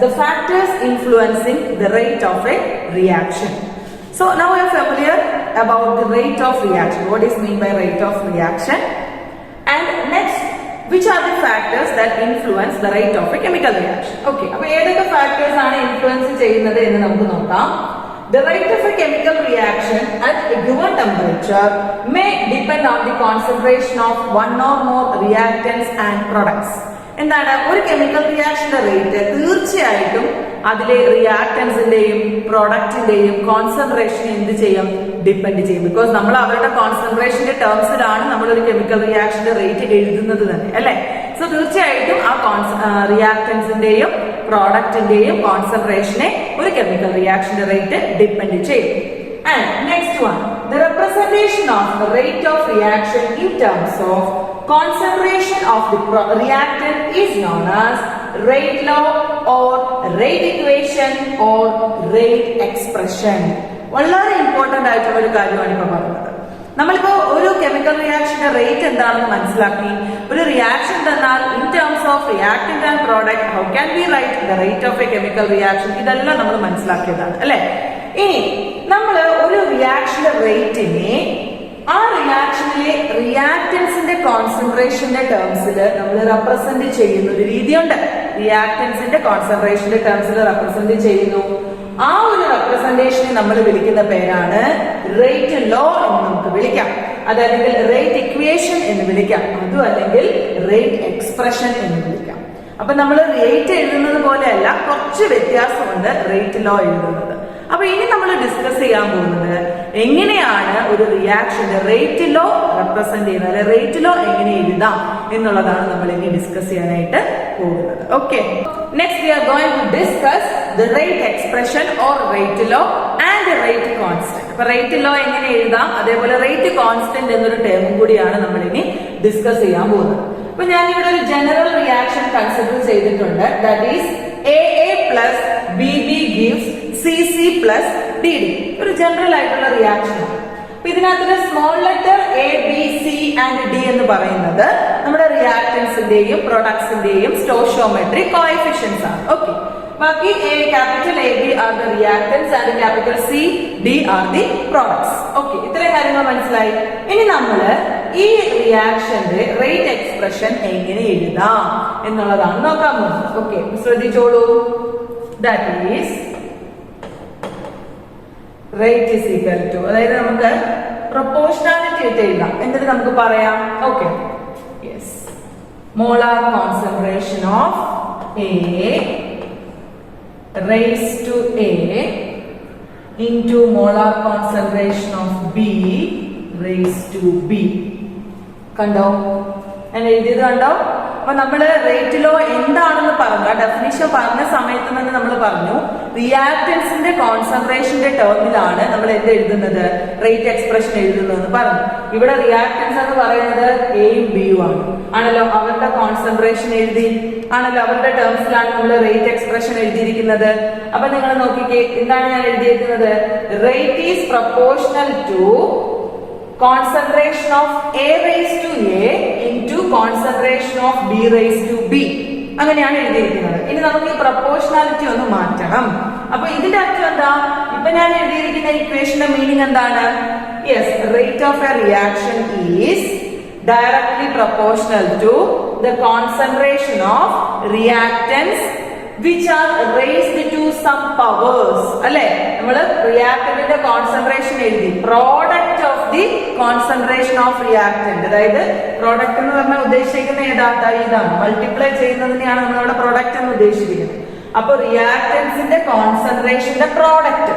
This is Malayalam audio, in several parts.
the factors influencing the rate of a reaction. So now we are familiar about the rate of reaction. What is meant by rate of reaction? And next, which are the factors that influence the rate of a chemical reaction? Okay, അപ്പോൾ ഏതൊക്കെ factors ആണ് influence ചെയ്യുന്നത് എന്ന് നമുക്ക് നോക്കാം. The rate of a chemical reaction at a given temperature may depend on the concentration of one or more reactants and products. എന്താണ് ഒരു കെമിക്കൽ റിയാക്ഷന്റെ റേറ്റ് തീർച്ചയായിട്ടും അതിലെ റിയാക്ടൻസിന്റെയും പ്രോഡക്റ്റിന്റെയും കോൺസെൻട്രേഷൻ എന്ത് ചെയ്യും ഡിപ്പെൻഡ് ചെയ്യും. ബിക്കോസ് നമ്മൾ അവരുടെ കോൺസെൻട്രേഷന്റെ ടേംസിലാണ് നമ്മൾ ഒരു കെമിക്കൽ റിയാക്ഷന്റെ റേറ്റ് എഴുതുന്നത് തന്നെ അല്ലെ. സോ തീർച്ചയായിട്ടും ആ റിയാക്ടൻസിന്റെയും പ്രോഡക്റ്റിന്റെയും കോൺസെൻട്രേഷനെ ഒരു കെമിക്കൽ റിയാക്ഷന്റെ റേറ്റ് ഡിപ്പെൻഡ് ചെയ്യും. And next one, the representation of the rate of reaction in terms of concentration of the reactant is known as rate law or rate equation or rate expression. വളരെ ഇമ്പോർട്ടന്റ് ആയിട്ടുള്ള ഒരു കാര്യമാണ് ഇപ്പൊ പറയുന്നത്. നമ്മളിപ്പോ ഒരു കെമിക്കൽ റിയാക്ഷന്റെ റേറ്റ് എന്താണെന്ന് മനസ്സിലാക്കി. ഒരു റിയാക്ഷൻ തന്നാൽ in terms of reactant and product how can be write the rate of A chemical reaction, ഇതെല്ലാം നമ്മൾ മനസ്സിലാക്കിയതാണ് അല്ലെ. ഇനി നമ്മൾ ഒരു റിയാക്ഷന്റെ റേറ്റിനെ ആ റിയാക്ഷനിലെ റിയാക്ടൻസിന്റെ കോൺസെൻട്രേഷന്റെ ടേംസിൽ നമ്മൾ റെപ്രസെന്റ് ചെയ്യുന്ന ഒരു രീതിയുണ്ട്. റിയാക്ടൻസിന്റെ കോൺസെൻട്രേഷന്റെ ടേംസിൽ റെപ്രസെന്റ് ചെയ്യുന്നു. ആ ഒരു റെപ്രസെന്റേഷനെ നമ്മൾ വിളിക്കുന്ന പേരാണ് റേറ്റ് ലോ എന്ന് നമുക്ക് വിളിക്കാം. അതല്ലെങ്കിൽ റേറ്റ് ഇക്വേഷൻ എന്ന് വിളിക്കാം. അതും അല്ലെങ്കിൽ റേറ്റ് എക്സ്പ്രഷൻ എന്ന് വിളിക്കാം. അപ്പൊ നമ്മൾ റേറ്റ് എഴുതുന്നത് പോലെയല്ല, കുറച്ച് വ്യത്യാസമുണ്ട് റേറ്റ് ലോ എഴുതുന്നത്. അപ്പൊ ഇനി നമ്മൾ ഡിസ്കസ് ചെയ്യാൻ പോകുന്നത് എങ്ങനെയാണ് ഒരു റിയാക്ഷന്റെ റേറ്റ് ലോ റെപ്രസെന്റ് ചെയ്യുന്നത്, അല്ലെ റേറ്റ് ലോ എങ്ങനെ എഴുതാം എന്നുള്ളതാണ് നമ്മൾ ഇനി ഡിസ്കസ് ചെയ്യാനായിട്ട് പോകുന്നത്. Okay, next we are going to discuss the rate expression or rate law and rate constant. അപ്പൊ റേറ്റ് ലോ എങ്ങനെ എഴുതാം, അതേപോലെ റേറ്റ് കോൺസ്റ്റന്റ് എന്നൊരു ടേമും കൂടിയാണ് നമ്മൾ ഇനി ഡിസ്കസ് ചെയ്യാൻ പോകുന്നത്. അപ്പൊ ഞാൻ ഇവിടെ ഒരു ജനറൽ റിയാക്ഷൻ കൺസിഡർ ചെയ്തിട്ടുണ്ട്. That is AA plus BB gives CC plus DD. ഒരു ജനറൽ ആയിട്ടുള്ള റിയാക്ഷൻ. അപ്പൊ ഇതിനകത്ത് small letter ABC and D എന്ന് പറയുന്നത് നമ്മുടെ റിയാക്ടൻസിന്റെയും പ്രൊഡക്ട്സിന്റെയും സ്റ്റോയിയോമെട്രിക് കോഎഫിഷ്യന്റ്സ് ആണ്. ഓക്കെ, ബാക്കി capital AB are the reactance and capital CD are the products. Okay, ഇത്രയും കാര്യങ്ങൾ മനസ്സിലായി. ഇനി നമ്മൾ ഈ റിയാക്ഷന്റെ റേറ്റ് എക്സ്പ്രഷൻ എങ്ങനെ എഴുതാം എന്നുള്ളതാണ് നോക്കാൻ പോകുന്നത്. ഓക്കെ, ശ്രദ്ധിച്ചോളൂ. That is rate is equal to, അതായത് നമുക്ക് പ്രൊപ്പോർഷണാലിറ്റി ആയിട്ട് എഴുതാം. എന്നിട്ട് നമുക്ക് പറയാം okay yes molar concentration of A raised to A into molar concentration of B raised to B. കണ്ടോ, ഞാൻ എഴുതിയത് കണ്ടോ? അപ്പൊ നമ്മള് റേറ്റ് ലോ എന്താണെന്ന് പറഞ്ഞു, ആ ഡെഫിനിഷൻ പറഞ്ഞ സമയത്ത് തന്നെ നമ്മൾ പറഞ്ഞു റിയാക്ടൻസിന്റെ കോൺസെൻട്രേഷന്റെ ടേമിലാണ് നമ്മൾ എന്ത് എഴുതുന്നത്, റേറ്റ് എക്സ്പ്രഷൻ എഴുതുന്നതെന്ന് പറഞ്ഞു. ഇവിടെ റിയാക്ടൻസ് എന്ന് പറയുന്നത് എയും ബിയും ആണല്ലോ. അവരുടെ കോൺസെൻട്രേഷൻ എഴുതി ആണല്ലോ, അവരുടെ ടേംസിലാണ് നമ്മൾ റേറ്റ് എക്സ്പ്രഷൻ എഴുതിയിരിക്കുന്നത്. അപ്പൊ നിങ്ങൾ നോക്കിക്കേ, എന്താണ് ഞാൻ എഴുതിയിരിക്കുന്നത്, rate is proportional to concentration of A raised to A into concentration of B raised to B. അങ്ങനെയാണ് എഴുതിയിരിക്കുന്നത്. ഇനി നമുക്ക് ഈ പ്രൊപ്പോർഷണാലിറ്റി ഒന്ന് മാറ്റണം. അപ്പൊ ഇതിന്റെ അർത്ഥം എന്താ, ഇപ്പൊ ഞാൻ എഴുതിയിരിക്കുന്ന ഇക്വേഷന്റെ മീനിങ് എന്താണ്, yes rate of a reaction is directly proportional to the concentration of reactants which are raised to some powers. അല്ലെ, നമ്മള് റിയാക്ടന്റിന്റെ കോൺസെൻട്രേഷൻ എഴുതി, product of the concentration of reactant. അതായത് പ്രോഡക്റ്റ് എന്ന് പറഞ്ഞാൽ ഉദ്ദേശിക്കുന്ന ഇതാണ്, മൾട്ടിപ്ലൈ ചെയ്യുന്നതിനെയാണ് നമ്മളവിടെ പ്രോഡക്റ്റ് എന്ന് ഉദ്ദേശിക്കുന്നത്. അപ്പൊ റിയാക്ടൻസിന്റെ കോൺസെൻട്രേഷന്റെ പ്രോഡക്റ്റ്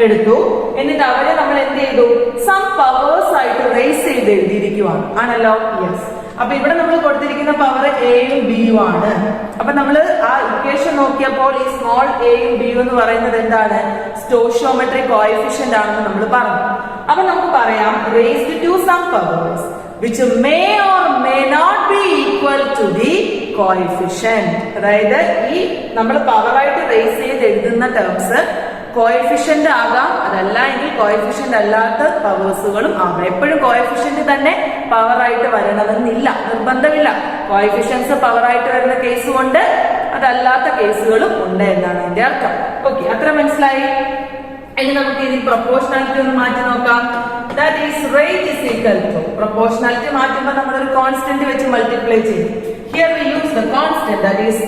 എടുത്തു, എന്നിട്ട് അവരെ നമ്മൾ എന്ത് ചെയ്തു, സം പവേഴ്സ് ആയിട്ട് റേസ് ചെയ്ത് എഴുതിയിരിക്കുവാണ് ആണല്ലോ. യെസ്, അപ്പൊ ഇവിടെ നമ്മൾ കൊടുത്തിരിക്കുന്ന പവർ എയും ബിയും ആണ്. അപ്പൊ നമ്മൾ ആ ഇക്വേഷൻ നോക്കിയപ്പോൾ ഈ സ്മോൾ എയും ബിയും എന്ന് പറയുന്നത് എന്താണ്, സ്റ്റോയിയോമെട്രിക് കോഎഫിഷ്യന്റ് ആണെന്ന് നമ്മൾ പറഞ്ഞു. അപ്പൊ നമുക്ക് പറയാം raised to some powers which may or may not be equal to the coefficient. അതായത് ഈ നമ്മൾ പവറായിട്ട് റേസ് ചെയ്ത് എഴുതുന്ന ടേംസ് കോഎഫിഷ്യന്റ് ആകാം, അതല്ല എങ്കിൽ കോഎഫിഷ്യന്റ് അല്ലാത്ത പവേഴ്സുകളും ആകാം. എപ്പോഴും കോഎഫിഷ്യന്റ് തന്നെ പവറായിട്ട് വരണമെന്നില്ല, നിർബന്ധമില്ല. കോഎഫിഷ്യൻസ് പവറായിട്ട് വരുന്ന കേസും ഉണ്ട്, അതല്ലാത്ത കേസുകളും ഉണ്ട് എന്നാണ് അതിന്റെ അർത്ഥം. ഓക്കെ, അത്ര മനസ്സിലായി. ഇനി നമുക്ക് ഇതിൽ പ്രൊപ്പോർഷണാലിറ്റി ഒന്ന് മാറ്റി നോക്കാം. That is rate is equal to, proportionality മാറ്റുമ്പോൾ നമ്മൾ ഒരു കോൺസ്റ്റന്റ് വെച്ച് മൾട്ടിപ്ലൈ ചെയ്യും. Here we use the constant that is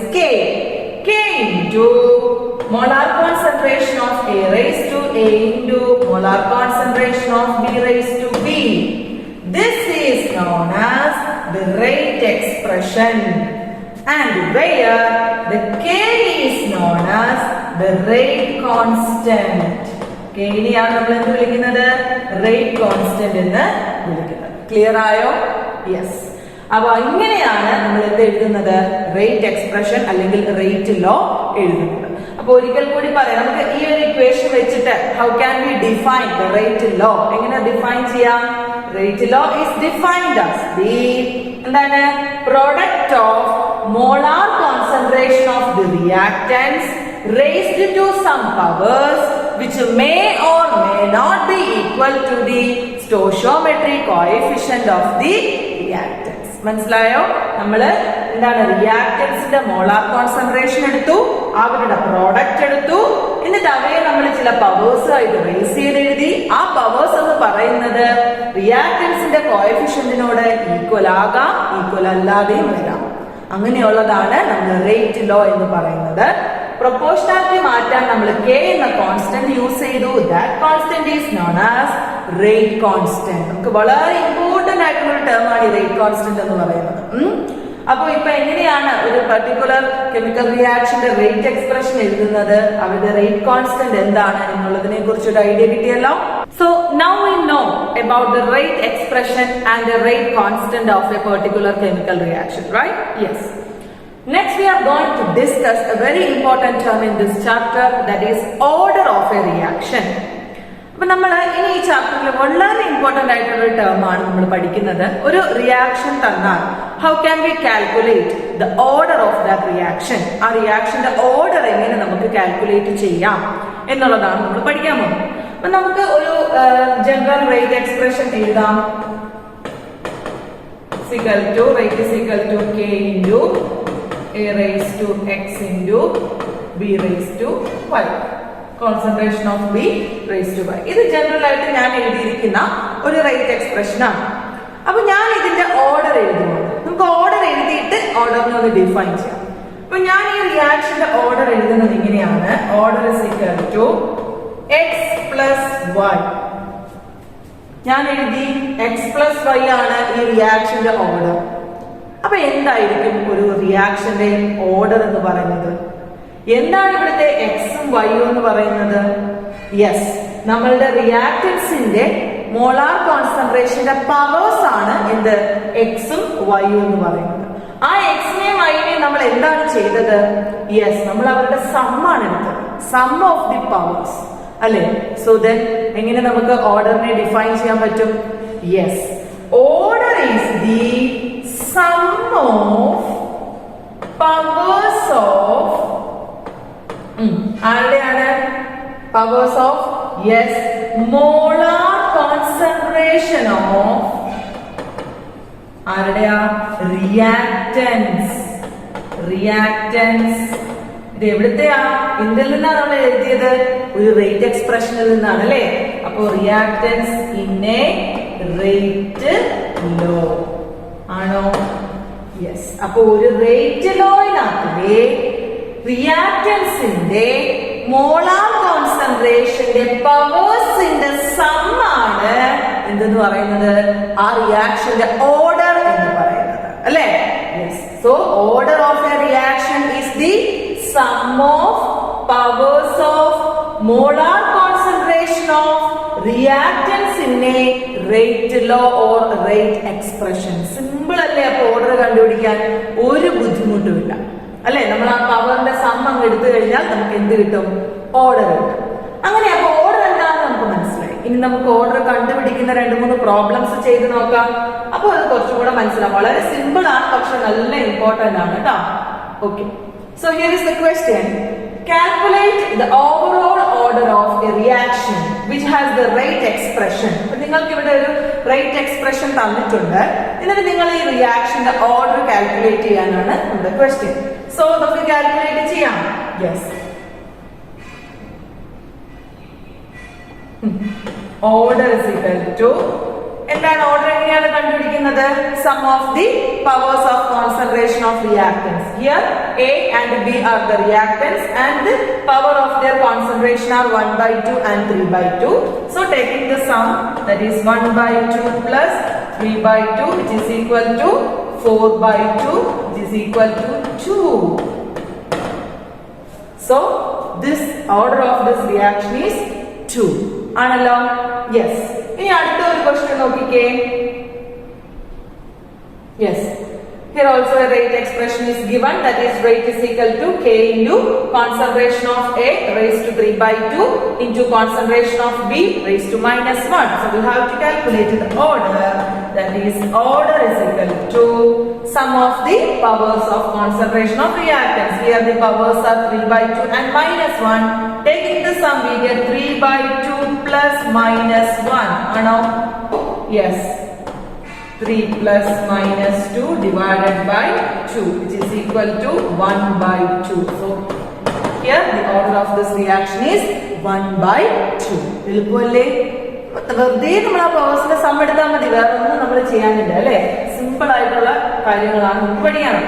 k into molar concentration of A raised to A into molar concentration of B raised to B. This is known as the rate expression, and where the K is known as the rate constant. K നെയാണ് നമ്മൾ എന്ത് വിളിക്കുന്നത്? റേറ്റ് കോൺസ്റ്റന്റ് എന്ന് വിളിക്കുന്നത്. ക്ലിയർ ആയോ? യെസ്. അപ്പൊ ഇങ്ങനെയാണ് നമ്മൾ എന്ത് എഴുതുന്നത്? റേറ്റ് എക്സ്പ്രഷൻ അല്ലെങ്കിൽ റേറ്റ് ലോ എഴുതുന്നത്. അപ്പൊ ഒരിക്കൽ കൂടി പറയാം, നമുക്ക് ഈ ഒരു ഇക്വേഷൻ വെച്ചിട്ട് how can we define the rate law? എങ്ങനെ ഡിഫൈൻ ചെയ്യാം? Rate law is defined as the എന്താണ്? Product of molar concentration of the reactants raised to some powers which may or may not be equal to the stoichiometric coefficient of the reactants. മനസ്സിലായോ? നമ്മൾ എന്താണ് റിയാക്ടൻസിന്റെ മോളാർ കോൺസെൻട്രേഷൻ എടുത്തു, അവരുടെ പ്രോഡക്റ്റ് എടുത്തു, എന്നിട്ട് അവയെ നമ്മൾ ചില പവേഴ്സ് ആയിട്ട് റേസ് ചെയ്ത് എഴുതി. ആ പവേഴ്സ് എന്ന് പറയുന്നത് റിയാക്ടൻസിന്റെ കോഎഫിഷ്യന്റിനോട് ഈക്വൽ ആകാം, ഈക്വൽ അല്ലാതെയും വരാം. അങ്ങനെയുള്ളതാണ് നമ്മൾ റേറ്റ് ലോ എന്ന് പറയുന്നത്. പ്രൊപ്പോർഷണാലിറ്റി മാറ്റാൻ നമ്മൾ k എന്ന കോൺസ്റ്റന്റ് യൂസ് ചെയ്തു. That constant is known as rate constant. നമുക്ക് വളരെ ഇമ്പോർട്ടന്റ് ആയിട്ടുള്ള ഒരു ടേം ആണ് ഈ റേറ്റ് കോൺസ്റ്റന്റ് എന്ന് പറയുന്നത്. അപ്പൊ ഇപ്പൊ എങ്ങനെയാണ് ഒരു പർട്ടിക്കുലർ കെമിക്കൽ റിയാക്ഷന്റെ റേറ്റ് എക്സ്പ്രഷൻ എഴുതുന്നത്, അവരുടെ റേറ്റ് കോൺസ്റ്റന്റ് എന്താണ് എന്നുള്ളതിനെ കുറിച്ച് ഒരു ഐഡിയ കിട്ടിയല്ലോ. So now we know about the rate expression and the rate constant of a particular chemical reaction, right? Yes. Next we are going to discuss a very important term in this chapter, that is order of a reaction. അപ്പൊ നമ്മൾ ഇനി ഈ ചാപ്റ്ററിൽ വളരെ ഇമ്പോർട്ടന്റ് ആയിട്ടുള്ള ഒരു ടേം ആണ് നമ്മൾ പഠിക്കുന്നത്. ഒരു റിയാക്ഷൻ തന്നാൽ how can V calculate the order of that reaction? ആ റിയാക്ഷന്റെ ഓർഡർ എങ്ങനെ നമുക്ക് കാൽക്കുലേറ്റ് ചെയ്യാം എന്നുള്ളതാണ് നമ്മൾ പഠിക്കാൻ പോകുന്നത്. അപ്പൊ നമുക്ക് ഒരു ജനറൽ റേറ്റ് എക്സ്പ്രഷൻ എഴുതാം. rate is equal to k into A raised to x into B raised to y. Concentration of B raised to y. ഇത് ജനറൽ ആയിട്ട് ഞാൻ എഴുതിയിരിക്കുന്ന ഒരു റേറ്റ് എക്സ്പ്രഷൻ ആണ്. അപ്പൊ ഞാൻ ഇതിന്റെ ഓർഡർ എഴുതുന്നത്, നമുക്ക് ഓർഡർ എഴുതിയിട്ട് ഓർഡറിനെ ഒന്ന് ഡിഫൈൻ ചെയ്യാം. അപ്പൊ ഞാൻ ഈ റിയാക്ഷന്റെ ഓർഡർ എഴുതുന്നത് ഇങ്ങനെയാണ്. Order is equal to x plus y. ഞാൻ എഴുതി x plus y ആണ് ഈ റിയാക്ഷന്റെ ഓർഡർ. അപ്പൊ എന്തായിരിക്കും ഒരു റിയാക്ഷന്റെ ഓർഡർ എന്ന് പറയുന്നത്? എന്താണ് ഇവിടുത്തെ എക്സും വൈയും എന്ന് പറയുന്നത്? യെസ്, നമ്മളുടെ റിയാക്ടൻസിന്റെ മോളാർ കോൺസെൻട്രേഷന്റെ പവേഴ്സ് ആണ് എന്ത്? എക്സും വൈയും എന്ന് പറയുന്നത്. ആ എക്സിനെയും വൈനെയും നമ്മൾ എന്താണ് ചെയ്തത്? യെസ്, നമ്മൾ അവരുടെ സമ്മാണ് എടുത്തത്, സം ഓഫ് ദി പവേഴ്സ് അല്ലെ? സോ ദെൻ എങ്ങനെ നമുക്ക് ഓർഡറിനെ ഡിഫൈൻ ചെയ്യാൻ പറ്റും? Yes, order is the sum of powers of ആരുടെയാണ്? powers of yes molar concentration of ആരുടെയാ? reactants. ഇത് എവിടുത്തെയാ? ഇതിൽ നിന്നാണ് നമ്മൾ എഴുതിയത്, ഒരു റേറ്റ് എക്സ്പ്രഷനിൽ നിന്നാണ് അല്ലെ? അപ്പോ reactants in a rate law ആണോ? യെസ്. അപ്പൊ ഒരു റേറ്റ് ലോയിനകത്തിലെ റിയാക്ടൻസിന്റെ മോളാർ കോൺസെൻട്രേഷന്റെ പവേഴ്സിന്റെ സമ്മാണ് എന്തെന്ന് പറയുന്നത്? ആ റിയാക്ഷന്റെ ഓർഡർ എന്ന് പറയുന്നത് അല്ലെ? Yes. So order of a reaction is the sum of powers of molar concentration of reactants in a rate law or rate expression. Simple അല്ലേ? അപ്പൊ ഓർഡർ കണ്ടുപിടിക്കാൻ ഒരു ബുദ്ധിമുട്ടുമില്ല അല്ലെ? നമ്മൾ ആ പവറിന്റെ സം അങ്ങ് എടുത്തു കഴിഞ്ഞാൽ നമുക്ക് എന്ത് കിട്ടും? ഓർഡർ കിട്ടും. അങ്ങനെ അപ്പൊ ഓർഡർ എന്താണെന്ന് നമുക്ക് മനസ്സിലായി. ഇനി നമുക്ക് ഓർഡർ കണ്ടുപിടിക്കുന്ന 2-3 പ്രോബ്ലംസ് ചെയ്ത് നോക്കാം. അപ്പൊ അത് കുറച്ചും കൂടെ മനസ്സിലാവും. വളരെ സിമ്പിൾ ആണ്, പക്ഷെ നല്ല ഇമ്പോർട്ടന്റ് ആണ് കേട്ടോ. Okay, so here is the question. Calculate the overall order of a reaction which has the rate expression. അപ്പോൾ നിങ്ങൾക്ക് ഇവിടെ ഒരു റേറ്റ് എക്സ്പ്രഷൻ തന്നിട്ടുണ്ട്. എന്നിട്ട് നിങ്ങൾ ഈ റിയാക്ഷന്റെ ഓർഡർ കാൽക്കുലേറ്റ് ചെയ്യാനാണ് നമ്മുടെ ക്വസ്റ്റ്യൻ. സോ നമുക്ക് കാൽക്കുലേറ്റ് ചെയ്യാം. Yes, order is equal to എന്താണ് ഓർഡർ എങ്ങനെയാണ് കണ്ടുപിടിക്കുന്നത്? Sum of the powers of concentration of reactants. Here A and B are the reactants and the power of their concentration are 1/2 and 3/2. So taking the sum, that is 1/2 plus 3/2 which is equal to 4/2 which is equal to 2. So this order of this reaction is 2. ആണല്ലോ? Yes. ഇനി അടുത്ത ഒരു ക്വസ്റ്റ്യൻ നോക്കിക്കേ. Yes. Here also a rate expression is given, that is rate is equal to K into concentration of A raised to 3/2 into concentration of B raised to -1. So we have to calculate the order, that is order is equal to sum of the powers of concentration of reactants. Here the powers are 3/2 and -1. Taking the sum we get 3/2 plus -1. Ano? Yes. 3 plus -2 divided by 2 which is equal to 1/2. So here the order of this reaction is 1/2. എളുപ്പമല്ലേ? വെറുതെ നമ്മൾ ആ പവേഴ്സിന്റെ സം എടുത്താൽ മതി, വേറെ ഒന്നും നമ്മൾ ചെയ്യാനില്ല അല്ലെ. സിമ്പിൾ ആയിട്ടുള്ള കാര്യങ്ങളാണ് നമുക്ക് പഠിക്കണം.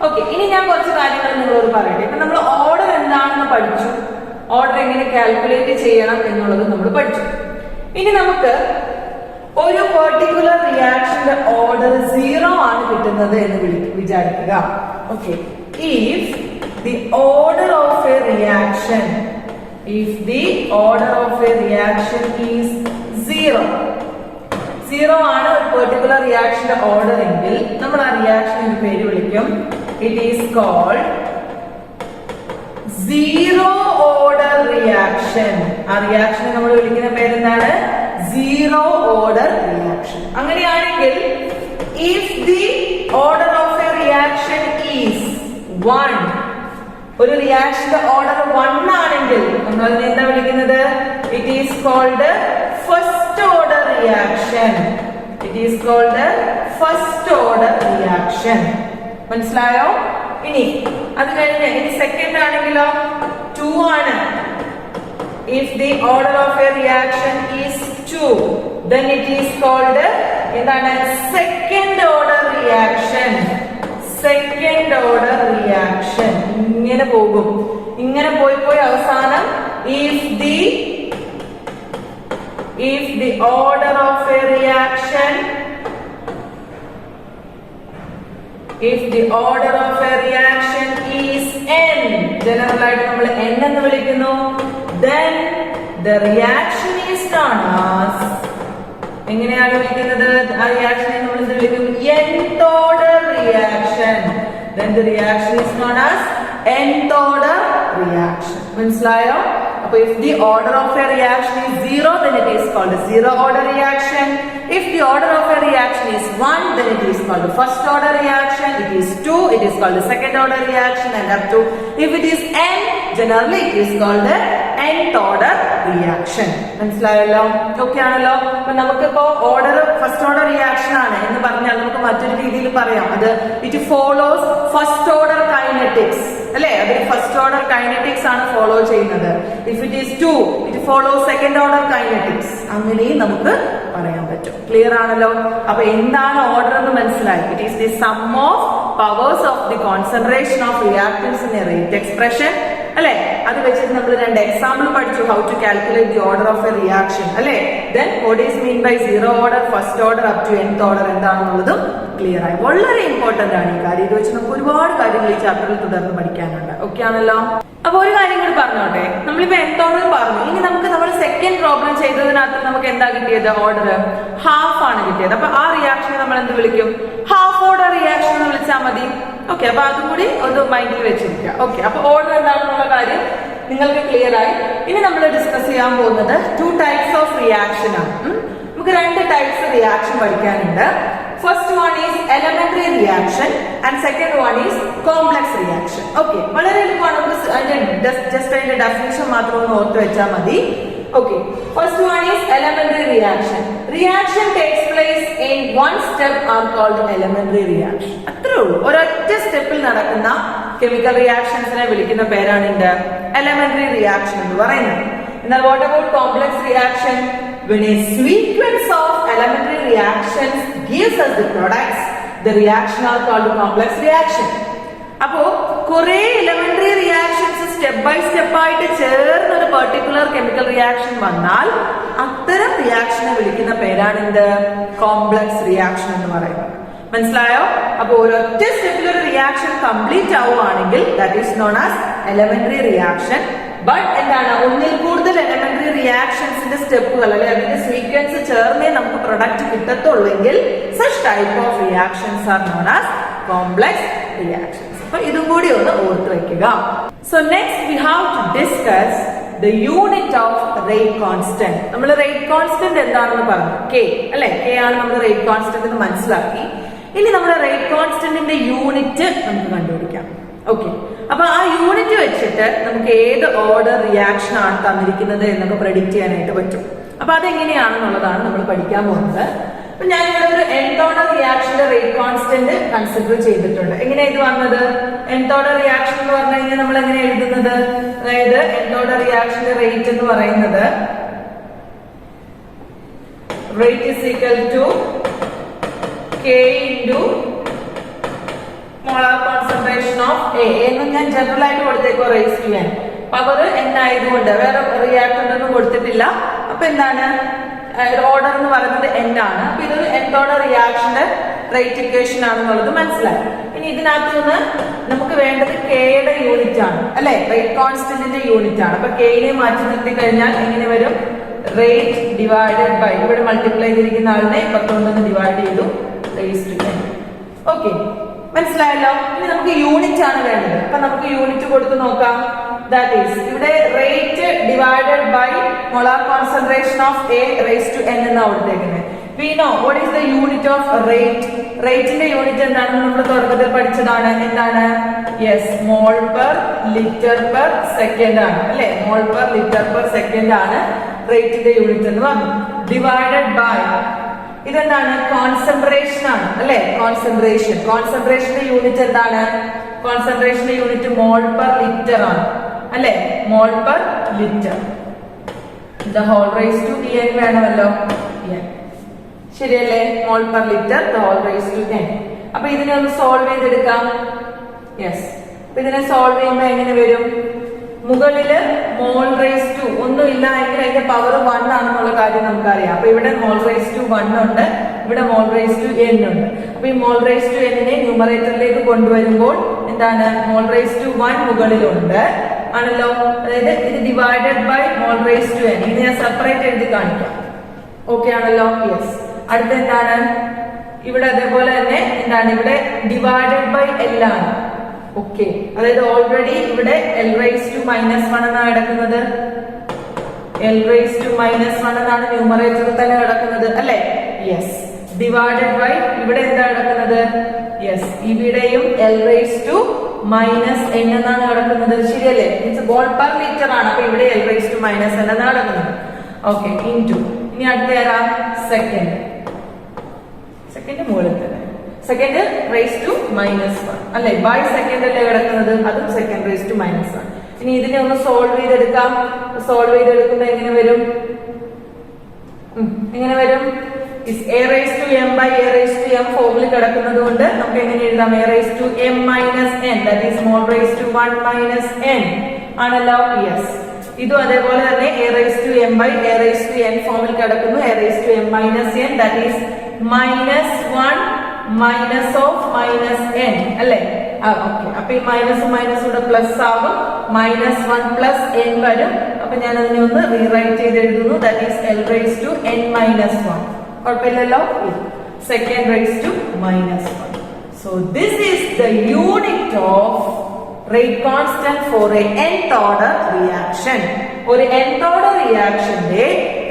ഓക്കെ, ഇനി ഞാൻ കുറച്ച് കാര്യങ്ങൾ നിങ്ങളോട് പറയട്ടെ. ഇപ്പൊ നമ്മൾ ഓർഡർ എന്താണെന്ന് പഠിച്ചു, ഓർഡർ എങ്ങനെ കാൽക്കുലേറ്റ് ചെയ്യണം എന്നുള്ളത് നമ്മൾ പഠിച്ചു. ഇനി നമുക്ക് ഒരു പെർട്ടിക്കുലർ റിയാക്ഷന്റെ ഓർഡർ 0 ആണ് കിട്ടുന്നത് എന്ന് വിചാരിക്കുക. Okay, if the order of a reaction is 0 ആണ് ഒരു പെർട്ടിക്കുലർ റിയാക്ഷന്റെ ഓർഡർ എങ്കിൽ നമ്മൾ ആ റിയാക്ഷന്റെ പേര് വിളിക്കും, it is called zero order reaction. ആ റിയാക്ഷനെ നമ്മൾ വിളിക്കുന്ന പേരെന്താണ്? Zero order reaction. അങ്ങനെയാണെങ്കിൽ if the order of a reaction is 1, ഒരു റിയാക്ഷന്റെ ഓർഡർ 1 ആണെങ്കിൽ നമ്മൾ അതിനെ എന്താ വിളിക്കുന്നത്? It is called first order reaction. It is called first order reaction. മനസ്സിലായോ? ഇനി അത് കഴിഞ്ഞ് ഇനി സെക്കൻഡ് ആണെങ്കിലോ 2 ആണ്. If the order of a reaction is 2, then it is called എന്താണ്? Second order reaction. Second order reaction. ഇങ്ങനെ പോകും, ഇങ്ങനെ പോയി അവസാനം if the order of a reaction is n, general ആയിട്ട് നമ്മൾ n എന്ന് വിളിക്കുന്നു, then the reaction is known as, എങ്ങനെയാണ് വിളിക്കുന്നത്? ആ റിയാക്ഷനെ നമ്മൾ എന്ത് വിളിക്കും? nth order reaction. Then the reaction is known as nth order reaction. മനസ്സിലായോ? അപ്പൊ if the order of a reaction is 0, then it is called a zero order reaction. If the order of a reaction is 1, then it is called a first order reaction. It is 2, it is called a second order reaction, and up to if it is n, generally it is called a nth order reaction. മനസ്സിലായല്ലോ? ഓക്കെ ആണല്ലോ? അപ്പൊ നമുക്കിപ്പോ ഓർഡർ ഫസ്റ്റ് ഓർഡർ റിയാക്ഷൻ ആണ് എന്ന് പറഞ്ഞാൽ നമുക്ക് മറ്റൊരു രീതിയിൽ പറയാം, അത് it follows first order kinetics അല്ലെ. അതൊരു ഫസ്റ്റ് ഓർഡർ കൈനറ്റിക്സ് ആണ് ഫോളോ ചെയ്യുന്നത്. If it is 2, it follows second order kinetics. അങ്ങനെയും നമുക്ക് പറയാൻ പറ്റും. ക്ലിയർ ആണല്ലോ? അപ്പൊ എന്താണ് ഓർഡർ എന്ന് മനസ്സിലായി. It is the sum of powers of the concentration of reactants in a rate expression അല്ലെ. അത് വെച്ചിട്ട് നമ്മൾ 2 എക്സാമ്പിൾ പഠിച്ചു, how to calculate the order of a reaction അല്ലെ. Then what is mean by zero order, first order up to nth order എന്താണെന്നുള്ളതും ക്ലിയർ ആയി. വളരെ ഇമ്പോർട്ടന്റ് ആണ് ഈ കാര്യം. ഇത് വെച്ച് നമുക്ക് ഒരുപാട് കാര്യങ്ങൾ ഈ ചാപ്റ്ററിൽ തുടർന്ന് പഠിക്കാനുണ്ട്. ഓക്കെ ആണല്ലോ? അപ്പൊ ഒരു കാര്യം കൂടി പറഞ്ഞോട്ടെ, നമ്മളിപ്പോ nth ഓർഡർ പറഞ്ഞു. ഇനി നമ്മൾ സെക്കൻഡ് പ്രോബ്ലം ചെയ്തതിനകത്ത് നമുക്ക് എന്താ കിട്ടിയത്? ഓർഡർ ഹാഫ് ആണ് കിട്ടിയത്. അപ്പൊ ആ റിയാക്ഷനെ നമ്മൾ എന്ത് വിളിക്കും? ഹാഫ് ഓർഡർ റിയാക്ഷൻ എന്ന് വിളിച്ചാൽ മതി. ഓക്കെ, അപ്പൊ അതും കൂടി ഒന്ന് മൈൻഡിൽ വെച്ചിരിക്കുക. ഓക്കെ, അപ്പൊ ഓർഡർ എന്താണെന്നുള്ള കാര്യം നിങ്ങൾക്ക് ക്ലിയർ ആയി. ഇനി നമ്മൾ ഡിസ്കസ് ചെയ്യാൻ പോകുന്നത് 2 ടൈപ്സ് ഓഫ് റിയാക്ഷൻ ആണ്. നമുക്ക് 2 ടൈപ്സ് റിയാക്ഷൻ പഠിക്കാനുണ്ട്. First one is elementary reaction and second one is complex reaction. Okay, വളരെ എളുപ്പമാണ്. നമുക്ക് അതിന്റെ ഡെഫിനിഷൻ മാത്രം ഒന്ന് ഓർത്ത് വെച്ചാൽ മതി. Okay, first one is elementary reaction. Reaction takes place in one step are called elementary reaction. അത്രേ ഉള്ളൂ. ഒരൊറ്റ സ്റ്റെപ്പിൽ നടക്കുന്ന കെമിക്കൽ റിയാക്ഷൻസിനെ വിളിക്കുന്ന പേരാണ് എന്ത്? എലമെന്ററി റിയാക്ഷൻ എന്ന് പറയുന്നത്. എന്നാൽ what about complex reaction? When a sequence of elementary reactions gives us the products, the reaction are called complex reaction. അപ്പോ കുറെ elementary reactions step by step ആയിട്ട് ചേർന്ന് ഒരു പെർട്ടിക്കുലർ കെമിക്കൽ റിയാക്ഷൻ വന്നാൽ അത്തരം റിയാക്ഷനെ വിളിക്കുന്ന പേരാണ് എന്ത്? കോംപ്ലക്സ് റിയാക്ഷൻ എന്ന് പറയുന്നത്. മനസ്സിലായോ? അപ്പൊ ഒരൊറ്റ സ്റ്റെപ്പിൽ ഒരു റിയാക്ഷൻ കംപ്ലീറ്റ് ആവുകയാണെങ്കിൽ that is known as elementary reaction. But എന്താണ്? ഒന്നിൽ കൂടുതൽ എലമെന്ററി റിയാക്ഷൻസിന്റെ സ്റ്റെപ്പുകൾ അല്ലെങ്കിൽ അതിന്റെ സീക്വൻസ് ചേർന്നേ നമുക്ക് പ്രൊഡക്റ്റ് കിട്ടത്തുള്ളെങ്കിൽ such type of reactions are known as complex reactions. അപ്പൊ ഇതും കൂടി ഒന്ന് ഓർത്ത് വെക്കുക. So next we have to discuss the unit of rate constant. നമ്മൾ റേറ്റ് കോൺസ്റ്റന്റ് എന്താണെന്ന് പറഞ്ഞു, കെ അല്ലെ? കെ ആണ് നമ്മൾ റേറ്റ് കോൺസ്റ്റന്റ് എന്ന് മനസ്സിലാക്കി. ഇനി നമ്മുടെ റേറ്റ് കോൺസ്റ്റന്റിന്റെ യൂണിറ്റ് നമുക്ക് കണ്ടുപിടിക്കാം. ഓക്കെ, അപ്പൊ ആ യൂണിറ്റ് വെച്ചിട്ട് നമുക്ക് ഏത് ഓർഡർ റിയാക്ഷൻ ആണ് തന്നിരിക്കുന്നത് എന്നൊക്കെ പ്രെഡിക്റ്റ് ചെയ്യാനായിട്ട് പറ്റും. അപ്പൊ അതെങ്ങനെയാണെന്നുള്ളതാണ് നമ്മൾ പഠിക്കാൻ പോകുന്നത്. അപ്പൊ ഞാൻ ഇവിടെ ഒരു nth ഓർഡർ റിയാക്ഷന്റെ റേറ്റ് കോൺസ്റ്റന്റ് കൺസിഡർ ചെയ്തിട്ടുണ്ട്. എങ്ങനെയാ ഇത് വന്നത്? nth ഓർഡർ റിയാക്ഷൻ എന്ന് പറഞ്ഞു കഴിഞ്ഞാൽ നമ്മൾ എങ്ങനെ എഴുതുന്നത്? അതായത് nth ഓർഡർ റിയാക്ഷന്റെ റേറ്റ് എന്ന് പറയുന്നത് rate is equal to k into molar concentration of A എന്ന് ഞാൻ ജനറൽ ആയിട്ട് കൊടുത്തേക്കോ റേസ് ചെയ്യാൻ. പവർ n ആയതുകൊണ്ട് വേറെ റിയാക്ടന്റ് ഒന്നും കൊടുത്തിട്ടില്ല. അപ്പൊ എന്താണ് ഓർഡർ എന്ന് പറയുന്നത് n ആണ്. അപ്പൊ ഇതൊരു nth ഓർഡർ റിയാക്ഷന്റെ റേറ്റ് ഇക്വേഷൻ ആണെന്നുള്ളത് മനസ്സിലായി. ഇനി ഇതിനകത്ത് നിന്ന് നമുക്ക് വേണ്ടത് കെയുടെ യൂണിറ്റ് ആണ് അല്ലെ? റേറ്റ് കോൺസ്റ്റന്റിന്റെ യൂണിറ്റ് ആണ്. അപ്പൊ കെയെ മാറ്റി നിർത്തി കഴിഞ്ഞാൽ എങ്ങനെ വരും? റേറ്റ് ഡിവൈഡഡ് ബൈ, ഇവിടെ മൾട്ടിപ്ലൈ ചെയ്തിരിക്കുന്ന ആളിനെ 10 കൊണ്ട് ഡിവൈഡ് ചെയ്തു റേസ് ടു n. ഓക്കെ, മനസ്സിലായല്ലോ? ഇനി നമുക്ക് യൂണിറ്റ് ആണ് വേണ്ടത്. അപ്പൊ നമുക്ക് യൂണിറ്റ് കൊടുത്ത് നോക്കാം. ദാറ്റ് ഈസ് ഇവിടെ rate divided by molar concentration of A raise to n എന്നാണ് കൊടുത്തേക്കുന്നത്. We know what is the unit of rate. റേറ്റിന്റെ യൂണിറ്റ് എന്താണെന്ന് നമ്മൾ തുടക്കത്തിൽ പഠിച്ചതാണ്. എന്താണ്? Yes, mole per litre per second ആണ് അല്ലെ? Mole per litre per second ആണ് റേറ്റിന്റെ യൂണിറ്റ് എന്ന് പറഞ്ഞു. ഡിവൈഡഡ് ബൈ ഇതെന്താണ്? കോൺസെൻട്രേഷൻ ആണ് അല്ലെ? കോൺസെൻട്രേഷന്റെ യൂണിറ്റ് എന്താണ്? കോൺസെൻട്രേഷന്റെ യൂണിറ്റ് മോൾ പെർ ലിറ്റർ ആണ് അല്ലെ? Mole per litre. The whole raise to n വേണമല്ലോ, n ശരിയല്ലേ? Mole per litre the whole raise to n. അപ്പൊ ഇതിനെ ഒന്ന് സോൾവ് ചെയ്തെടുക്കാം. യെസ്, അപ്പൊ ഇതിനെ സോൾവ് ചെയ്യുമ്പോൾ എങ്ങനെ വരും? മുകളില് മോൾ റേസ് ടു ഒന്നും ഇല്ല എങ്കിൽ അതിന്റെ പവർ 1 ആണെന്നുള്ള കാര്യം നമുക്കറിയാം. അപ്പൊ ഇവിടെ മോൾ റേസ് ടു 1 ഉണ്ട്, ഇവിടെ മോൾ റേസ് ടു n ഉണ്ട്. അപ്പൊ ഈ മോൾ റേസ് ടു n-നെ ന്യൂമറേറ്ററിലേക്ക് കൊണ്ടുവരുമ്പോൾ എന്താണ്? മോൾ റേസ് ടു 1 മുകളിലുണ്ട് ആണല്ലോ. അതായത് ഇത് divided by mole raise to n. ഇത് ഞാൻ സെപ്പറേറ്റ് എഴുതി കാണിക്കാം. ഓക്കെ ആണല്ലോ? യെസ്. അടുത്ത എന്താണ്? ഇവിടെ അതേപോലെ തന്നെ എന്താണ്? ഇവിടെ ഡിവൈഡഡ് ബൈ l ആണ്. ഓക്കെ, അതായത് ഓൾറെഡി ഇവിടെ l റേസ് ടു -1 എന്നാണ് കിടക്കുന്നത്. l റേസ് ടു -1 എന്നാണ് ന്യൂമറേറ്ററിൽ തന്നെ കിടക്കുന്നത് അല്ലെ? യെസ്. ഡിവൈഡഡ് ബൈ ഇവിടെ എന്താ കിടക്കുന്നത്? യെസ്, ഇവിടെയും l റേസ് ടു -n എന്നാണ് കിടക്കുന്നത്. ശരിയല്ലേ? മീൻസ് മോൾ പെർ ലിറ്റർ ആണ്. അപ്പൊ ഇവിടെ l റേസ് ടു -n എന്നാണ് കിടക്കുന്നത്. ഓക്കെ, ഇൻടു ഇനി അടുത്ത ആരാ? സെക്കൻഡ് മുകളിൽ തന്നെ സെക്കൻഡ് റേസ് ടു -1 അല്ലെ? ബൈ സെക്കൻഡ് അല്ലേ കിടക്കുന്നത്? അതും സെക്കൻഡ് റേസ് ടു -1. ഇനി ഇതിനെ ഒന്ന് സോൾവ് ചെയ്തെടുക്കാം. സോൾവ് ചെയ്തെടുക്കുമ്പോ എങ്ങനെ വരും? എങ്ങനെ വരും? a raised to m by a raised to m ഫോമിൽ കിടക്കുന്നത് കൊണ്ട് നമുക്ക് എങ്ങനെ എഴുതാം? a raised to m minus n, that is small raised to 1 minus n ആണല്ലോ. യെസ്, ഇതും അതേപോലെ തന്നെ a raised to m by a raised to n ഫോമിൽ കിടക്കുന്നു. a raised to m minus n, that is -1 minus of minus n അല്ലെ? ഓക്കെ, അപ്പൊ ഈ മൈനസും ഇവിടെ പ്ലസ് ആവും. -1 പ്ലസ് n വരും. അപ്പൊ ഞാൻ അതിനെ ഒന്ന് റീറൈറ്റ് ചെയ്ത് എഴുതുന്നു. That is l raised to n minus 1. കുഴപ്പമില്ലല്ലോ? Second raise to -1. So this is the unit of rate constant for a nth order reaction. ഒരു nth ഓർഡർ റിയാക്ഷന്റെ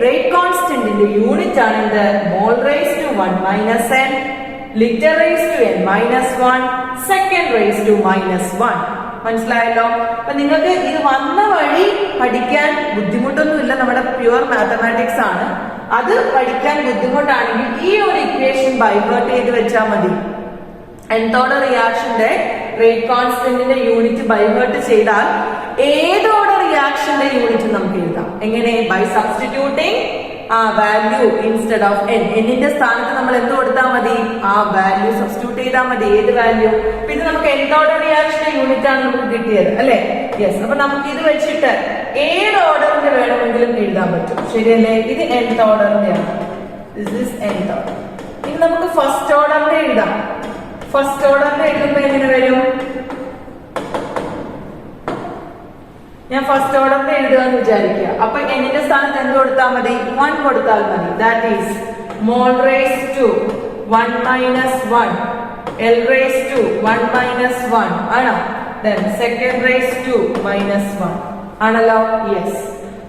റേറ്റ് കോൺസ്റ്റന്റിന്റെ യൂണിറ്റ് ആണ് എന്ത്? Mole raise to 1 minus n, litre raise to n minus 1, second raise to -1. മനസ്സിലായല്ലോ? അപ്പൊ നിങ്ങൾക്ക് ഇത് വന്ന വഴി പഠിക്കാൻ ബുദ്ധിമുട്ടൊന്നുമില്ല. നമ്മുടെ പ്യുവർ മാത്തമാറ്റിക്സ് ആണ്. അത് പഠിക്കാൻ ബുദ്ധിമുട്ടാണെങ്കിൽ ഈ ഒരു ഇക്വേഷൻ ബൈഹേർട്ട് ചെയ്ത് വെച്ചാൽ മതി. nth ഓർഡർ റിയാക്ഷന്റെ റേറ്റ് കോൺസ്റ്റന്റിന്റെ യൂണിറ്റ് ബൈഹേർട്ട് ചെയ്താൽ ഏത് ഓർഡർ റിയാക്ഷന്റെ യൂണിറ്റ് നമുക്ക് എഴുതാം. എങ്ങനെ? ബൈ സബ്സ്റ്റിറ്റ്യൂട്ടിങ് ആ വാല്യൂ ഇൻസ്റ്റെഡ് ഓഫ് n. എന്നിന്റെ സ്ഥാനത്ത് നമ്മൾ എന്ത് കൊടുത്താൽ മതി? ആ വാല്യൂ സബ്സ്റ്റിറ്റ്യൂട്ട് ചെയ്താൽ മതി. ഏത് വാല്യൂ? പിന്നെ നമുക്ക് nth ഓർഡർ റിയാക്ഷന്റെ യൂണിറ്റ് ആണ് നമുക്ക് കിട്ടിയത് അല്ലെ? യെസ്. അപ്പൊ നമുക്ക് ഇത് വെച്ചിട്ട് ഏത് ഓർഡറിന്റെ വേണമെങ്കിലും എഴുതാൻ പറ്റും. ശരിയല്ലേ? ഇത് nth ഓർഡറിന്റെ ആണ്. This is nth order. ഇനി നമുക്ക് ഫസ്റ്റ് ഓർഡറിന്റെ എഴുതാം. ഫസ്റ്റ് ഓർഡറിന്റെ എഴുതുമ്പോ എങ്ങനെ വരും? ഞാൻ ഫസ്റ്റ് ഓർഡറിന്റെ എഴുതുക എന്ന് വിചാരിക്കുക. അപ്പൊ എന്നിന്റെ സ്ഥാനത്ത് എന്ത് കൊടുത്താൽ മതി? 1 കൊടുത്താൽ മതി. That is mole raise to 1 minus 1 L raise to 1 minus 1 ആണോ? Then second raise to minus 1 ആണല്ലോ? യെസ്.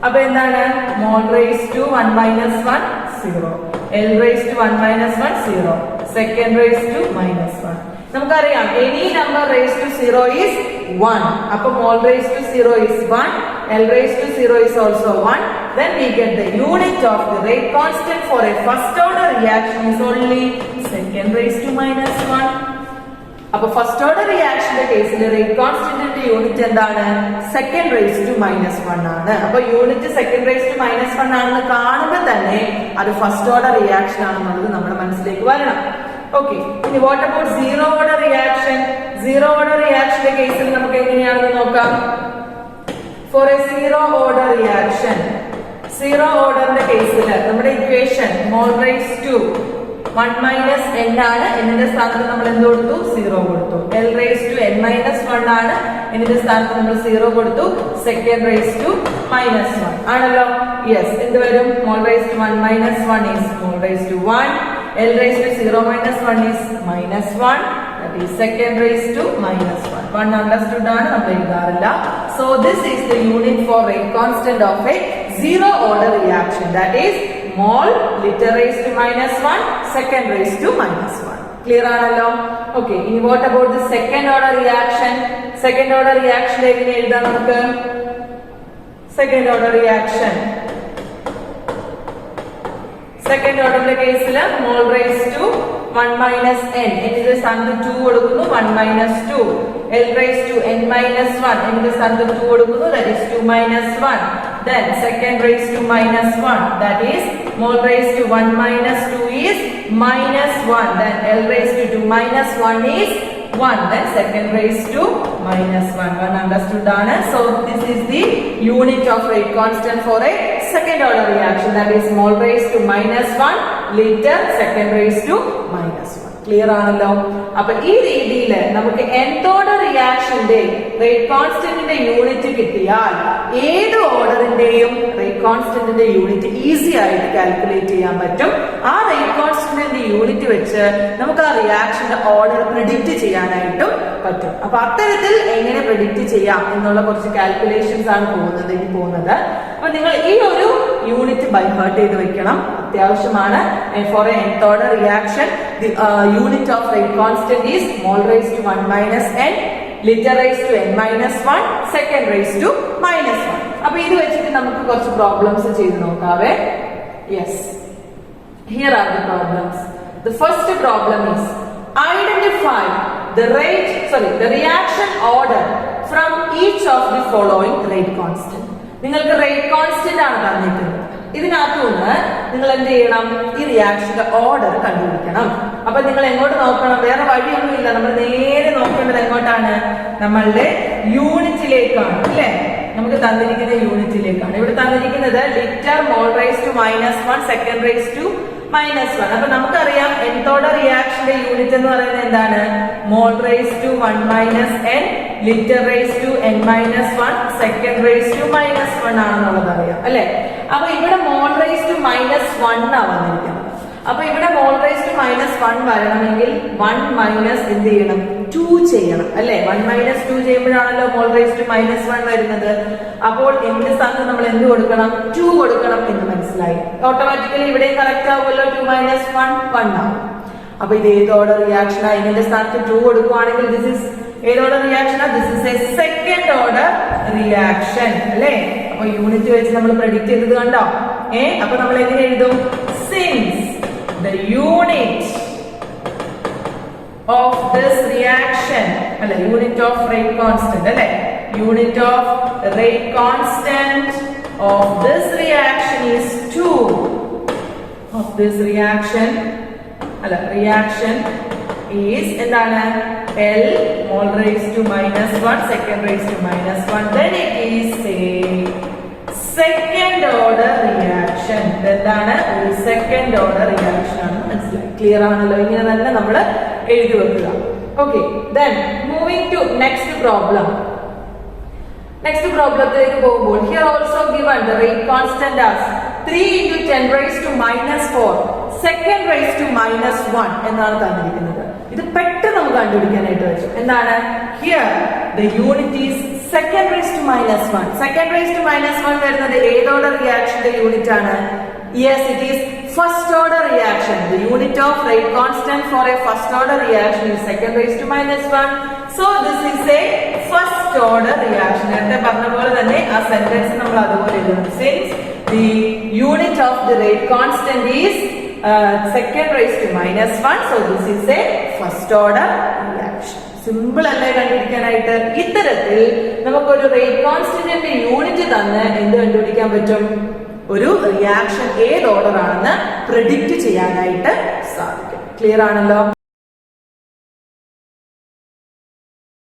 അപ്പൊ എന്താണ്? Mole raise to 1 minus 1 0, L raise to 1 minus 1 0, second raise to minus 1. നമുക്കറിയാം any number raised to 0 is 1. അപ്പൊ mol raised to 0 is 1, L raised to 0 is also 1. Then we get the unit of the rate constant for a first order reaction is only second raised to minus 1. അപ്പൊ ഫസ്റ്റ് ഓർഡർ റിയാക്ഷന്റെ കേസിൽ റേറ്റ് കോൺസ്റ്റന്റിന്റെ യൂണിറ്റ് എന്താണ്? സെക്കൻഡ് റേസ് ടു മൈനസ് 1 ആണ്. അപ്പൊ unit second raise to minus 1 ആണെന്ന് കാണുമ്പോൾ തന്നെ അത് ഫസ്റ്റ് ഓർഡർ റിയാക്ഷൻ ആണെന്നുള്ളത് നമ്മുടെ മനസ്സിലേക്ക് വരണം. ഓക്കെ. ഇനി what about zero order reaction? Zero order റിയാക്ഷന്റെ കേസിൽ നമുക്ക് എങ്ങനെയാണെന്ന് നോക്കാം. For a zero order reaction, zero ഓർഡറിന്റെ കേസിൽ നമ്മുടെ equation mole raise to 1 minus n ആണ്. എന്നിന്റെ സ്ഥാനത്ത് നമ്മൾ എന്ത് കൊടുത്തു? 0 കൊടുത്തു. L raise to n minus 1 ആണ്. എന്നിന്റെ സ്ഥാനത്ത് നമ്മൾ 0 കൊടുത്തു. സെക്കൻഡ് റേസ് ടു മൈനസ് 1 ആണല്ലോ? യെസ്. എന്ത് വരും? Mole raise to 1 minus 1 is mole raise to 1. L raised to 0 minus 1 is minus 1. That is second raised to minus 1. 1 understood ആണ്, നമ്മൾ എഴുതാറില്ല. So this is the unit for rate constant of a zero order reaction. That is mol liter raised to minus 1, second raised to minus 1. Clear ആണല്ലോ? Okay. ഇനി what about the second order reaction? Second order reaction എങ്ങനെ എഴുതാം നമുക്ക്? Second order reaction. സെക്കൻഡ് ഓർഡറിന്റെ കേസിൽ mole raise to 1 minus n, എന്നിന്റെ സ്ഥാനത്ത് 2 കൊടുക്കുന്നു. 1 minus 2. L raise to n minus 1, എന്നിന്റെ സ്ഥാനത്ത് 2 കൊടുക്കുന്നു. That is 2 minus 1. Then second raise to minus 1, that is mol raised to 1 minus 2 is minus 1. Then L raised to 2 minus 1 is 1. Then second raised to minus 1. 1 understood ആണ്. So this is the unit of rate constant for a second order reaction. That is mol raised to minus 1 liter second raised to minus 1. Clear ആണല്ലോ? അപ്പൊ ഈ രീതിയിൽ നമുക്ക് nth ഓർഡർ റിയാക്ഷന്റെ റേറ്റ് കോൺസ്റ്റന്റിന്റെ യൂണിറ്റ് കിട്ടിയാൽ ഏത് ഓർഡറിന്റെയും റേറ്റ് കോൺസ്റ്റന്റിന്റെ യൂണിറ്റ് ഈസി ആയിട്ട് കാൽക്കുലേറ്റ് ചെയ്യാൻ പറ്റും. ആ റേറ്റ് കോൺസ്റ്റന്റിന്റെ യൂണിറ്റ് വെച്ച് നമുക്ക് ആ റിയാക്ഷന്റെ ഓർഡർ പ്രിഡിക്റ്റ് ചെയ്യാനായിട്ടും പറ്റും. അപ്പൊ അത്തരത്തിൽ എങ്ങനെ പ്രിഡിക്റ്റ് ചെയ്യാം എന്നുള്ള കുറച്ച് കാൽക്കുലേഷൻസ് ആണ് പോകുന്നത്. അപ്പൊ നിങ്ങൾ ഈ ഒരു യൂണിറ്റ് ബൈഹേർട്ട് ചെയ്ത് വെക്കണം, അത്യാവശ്യമാണ്. For a nth order reaction the unit of rate constant is mol raised to 1 minus n, liter raised to n minus 1, second raised to minus 1. അപ്പൊ ഇത് വെച്ചിട്ട് നമുക്ക് കുറച്ച് പ്രോബ്ലംസ് ചെയ്ത് നോക്കാവേ. Yes, here are the problems. The first problem is identify the reaction order from each of the following rate constant. നിങ്ങൾക്ക് റേറ്റ് കോൺസ്റ്റന്റ് ആണ് തന്നിട്ടുള്ളത്. ഇതിനകത്തുനിന്ന് നിങ്ങൾ എന്ത് ചെയ്യണം? ഈ റിയാക്ഷന്റെ ഓർഡർ കണ്ടുപിടിക്കണം. അപ്പൊ നിങ്ങൾ എങ്ങോട്ട് നോക്കണം? വേറെ വഴിയൊന്നുമില്ല. നമ്മൾ നേരെ നോക്കേണ്ടത് എങ്ങോട്ടാണ്? നമ്മളുടെ യൂണിറ്റിലേക്കാണ്, അല്ലെ? നമുക്ക് തന്നിരിക്കുന്ന യൂണിറ്റിലേക്കാണ്. ഇവിടെ തന്നിരിക്കുന്നത് litre mole raise to minus 1, second raise to minus 1. അപ്പൊ നമുക്കറിയാം nth ഓർഡർ റിയാക്ഷന്റെ യൂണിറ്റ് എന്ന് പറയുന്നത് എന്താണ്? Mole raise to 1 minus n, litre raise to n minus 1, second raise to minus 1 ആണെന്നുള്ളത് അറിയാം, അല്ലെ? അപ്പൊ ഇവിടെ മോൾ റേസ് ടു മൈനസ് 1 ആണ് വന്നിരിക്കുന്നത്. അപ്പൊ ഇവിടെ മോൾ റേസ് ടു മൈനസ് 1 വരണമെങ്കിൽ 1 മൈനസ് എന്ത് ചെയ്യണം? 2 ചെയ്യണം, അല്ലെ? 1 മൈനസ് 2 ചെയ്യുമ്പോഴാണല്ലോ മോൾ റേസ് ടു മൈനസ് 1 വരുന്നത്. അപ്പോൾ എന്ത് സ്ഥാനത്ത് നമ്മൾ എന്ത് കൊടുക്കണം? 2 കൊടുക്കണം എന്ന് മനസ്സിലായി. ഓട്ടോമാറ്റിക്കലി ഇവിടെയും കറക്റ്റ് ആവുമല്ലോ. 2 മൈനസ് 1 1 ആവും. അപ്പൊ ഇത് ഏത് ഓർഡർ റിയാക്ഷൻ ആണ്? ഇതിന്റെ സ്ഥാനത്ത് 2 കൊടുക്കുവാണെങ്കിൽ ദിസ് ഇസ് ഏത് order reaction? This is A second order reaction, അല്ലെ? അപ്പൊ യൂണിറ്റ് വെച്ച് നമ്മൾ പ്രെഡിക്റ്റ് ചെയ്തത് കണ്ടോ? അപ്പൊ നമ്മൾ എങ്ങനെ എഴുതും? Since the unit of this reaction അല്ല unit of rate constant അല്ലെ unit of rate constant of this reaction is 2 of this reaction അല്ല reaction is എന്താണ് L mole raised to -1 second raised to -1 then it is a second order reaction. എന്താണ് ഒരു second order reaction ആണ് മനസ്സിലായി ക്ലിയർ ആണല്ലോ ഇങ്ങനെ തന്നെ നമ്മൾ എഴുതി വെക്കുക okay then moving to next problem ത്തിലേക്ക് പോകുമ്പോൾ here also given the rate constant as 3 into 10 raised to -4 second raised to -1 എന്നാണ് തന്നിരിക്കുന്നത് ഇത് പെട്ടെന്ന് നമുക്ക് കണ്ടുപിടിക്കാനായിട്ട് പറ്റും എന്താണ് here the unit is second raised to -1 second raised to -1 വരുന്നത് ഏതോടെ റിയാക്ഷന്റെ യൂണിറ്റ് ആണ് yes it is first order reaction the unit of rate constant for a first order reaction is second raised to -1 so this is a first order reaction നേരത്തെ പറഞ്ഞ പോലെ തന്നെ ആ സെന്റൻസ് നമ്മൾ അതുപോലെ എഴുതണം since the unit of the rate constant is second raised to -1 so this is a first order reaction simple അല്ലേ കണ്ടുപിടിക്കാനായിട്ട് ഇത്തരത്തിൽ നമുക്കൊരു റേറ്റ് കോൺസ്റ്റന്റിന്റെ യൂണിറ്റ് തന്ന് എന്ത് കണ്ടുപിടിക്കാൻ പറ്റും ഒരു റിയാക്ഷൻ ഏത് ഓർഡർ ആണെന്ന് പ്രെഡിക്റ്റ് ചെയ്യാനായിട്ട് സാധിക്കും ക്ലിയർ ആണല്ലോ